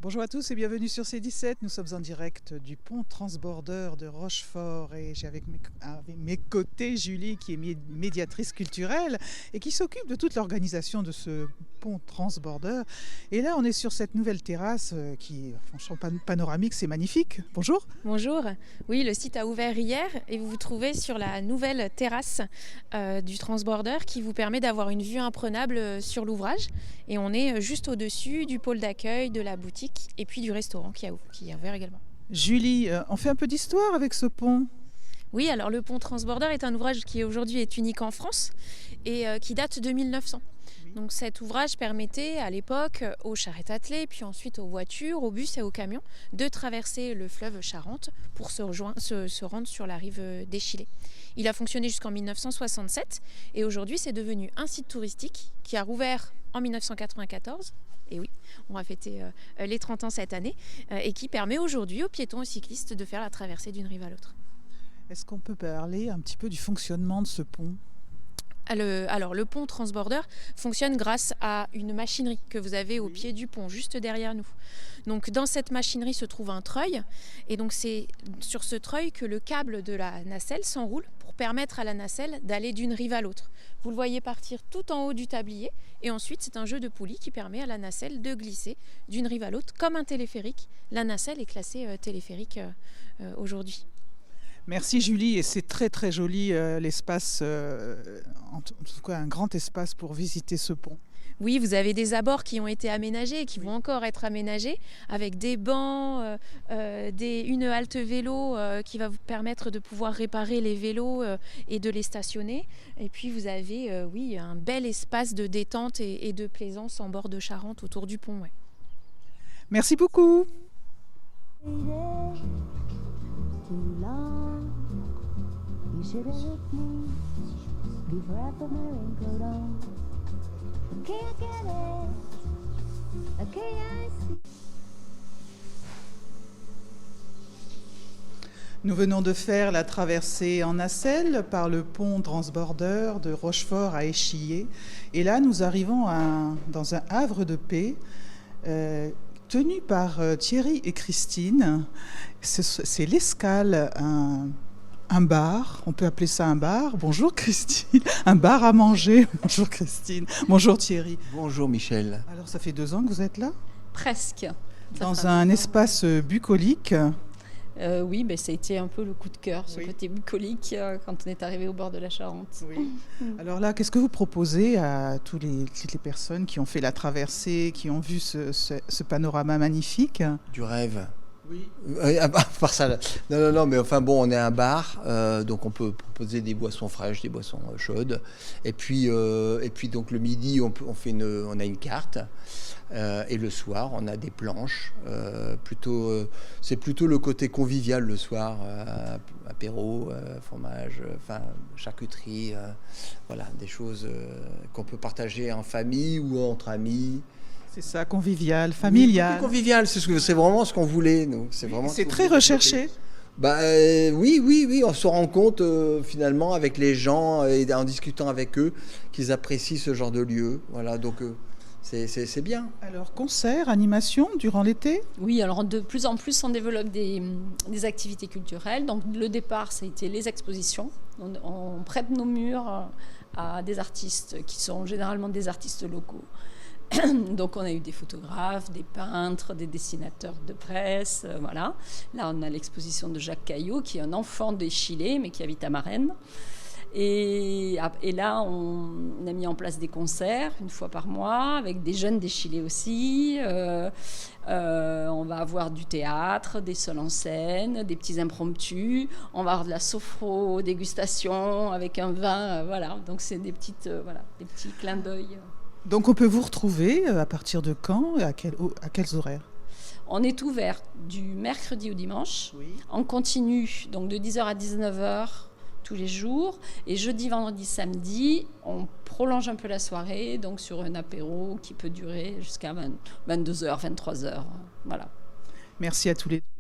Bonjour à tous et bienvenue sur C17. Nous sommes en direct du pont transborder de Rochefort et j'ai avec mes côtés Julie qui est médiatrice culturelle et qui s'occupe de toute l'organisation de ce pont transborder. Et là, on est sur cette nouvelle terrasse qui est franchement panoramique, c'est magnifique. Bonjour. Bonjour, oui, le site a ouvert hier et vous vous trouvez sur la nouvelle terrasse du transborder qui vous permet d'avoir une vue imprenable sur l'ouvrage. Et on est juste au-dessus du pôle d'accueil, de la boutique et puis du restaurant qui a ouvert également. Julie, on fait un peu d'histoire avec ce pont. Oui, alors le pont transborder est un ouvrage qui aujourd'hui est unique en France et qui date de 1900. Donc cet ouvrage permettait à l'époque aux charrettes attelées, puis ensuite aux voitures, aux bus et aux camions de traverser le fleuve Charente pour se rendre sur la rive d'Échillais. Il a fonctionné jusqu'en 1967 et aujourd'hui c'est devenu un site touristique qui a rouvert en 1994. Et oui, on va fêter les 30 ans cette année et qui permet aujourd'hui aux piétons et aux cyclistes de faire la traversée d'une rive à l'autre. Est-ce qu'on peut parler un petit peu du fonctionnement de ce pont ? Alors le pont transborder fonctionne grâce à une machinerie que vous avez au pied du pont, juste derrière nous. Donc dans cette machinerie se trouve un treuil et donc c'est sur ce treuil que le câble de la nacelle s'enroule pour permettre à la nacelle d'aller d'une rive à l'autre. Vous le voyez partir tout en haut du tablier et ensuite c'est un jeu de poulies qui permet à la nacelle de glisser d'une rive à l'autre comme un téléphérique. La nacelle est classée téléphérique aujourd'hui. Merci Julie, et c'est très très joli l'espace, en tout cas un grand espace pour visiter ce pont. Oui, vous avez des abords qui ont été aménagés et qui vont encore être aménagés avec des bancs, une halte vélo qui va vous permettre de pouvoir réparer les vélos et de les stationner. Et puis vous avez un bel espace de détente et de plaisance en bord de Charente autour du pont. Ouais. Merci beaucoup. Too long, you should have looked me before I put my raincoat on. Can't get it, okay, I see. Nous venons de faire la traversée en nacelle par le pont transborder de Rochefort à Échillais. Et là, nous arrivons dans un havre de paix tenu par Thierry et Christine. C'est l'Escale, un bar, on peut appeler ça un bar. Bonjour Christine, un bar à manger. Bonjour Christine, bonjour Thierry. Bonjour Michel. Alors ça fait 2 ans que vous êtes là ? Presque. Dans un espace bucolique. Oui, ça a été un peu le coup de cœur, ce côté bucolique, quand on est arrivé au bord de la Charente. Oui. Alors là, qu'est-ce que vous proposez à toutes les personnes qui ont fait la traversée, qui ont vu ce panorama magnifique ? Du rêve. Oui. À part ça, non, mais enfin bon, on est un bar, donc on peut proposer des boissons fraîches, des boissons chaudes. Et puis donc le midi, on a une carte. Et le soir, on a des planches. C'est plutôt le côté convivial le soir, apéro, fromage, charcuterie, voilà, des choses qu'on peut partager en famille ou entre amis. C'est ça, convivial, familial. Oui, convivial, c'est vraiment ce qu'on voulait, nous. C'est très recherché. Oui, on se rend compte finalement avec les gens et en discutant avec eux qu'ils apprécient ce genre de lieu. Voilà, donc c'est bien. Alors, concerts, animations durant l'été ? Oui, alors de plus en plus, on développe des activités culturelles. Donc le départ, ça a été les expositions. On prête nos murs à des artistes qui sont généralement des artistes locaux. Donc on a eu des photographes, des peintres, des dessinateurs de presse, voilà. Là on a l'exposition de Jacques Caillot qui est un enfant d'Échillais mais qui habite à Marennes. Et là on a mis en place des concerts une fois par mois avec des jeunes d'Échillais aussi. On va avoir du théâtre, des sols en scène, des petits impromptus. On va avoir de la sophro-dégustation avec un vin, voilà. Donc c'est des petits clins d'œil. Donc on peut vous retrouver à partir de quand et à quels horaires ? On est ouvert du mercredi au dimanche. Oui. On continue donc de 10h à 19h tous les jours. Et jeudi, vendredi, samedi, on prolonge un peu la soirée donc sur un apéro qui peut durer jusqu'à 22h, 23h. Voilà. Merci à tous les deux.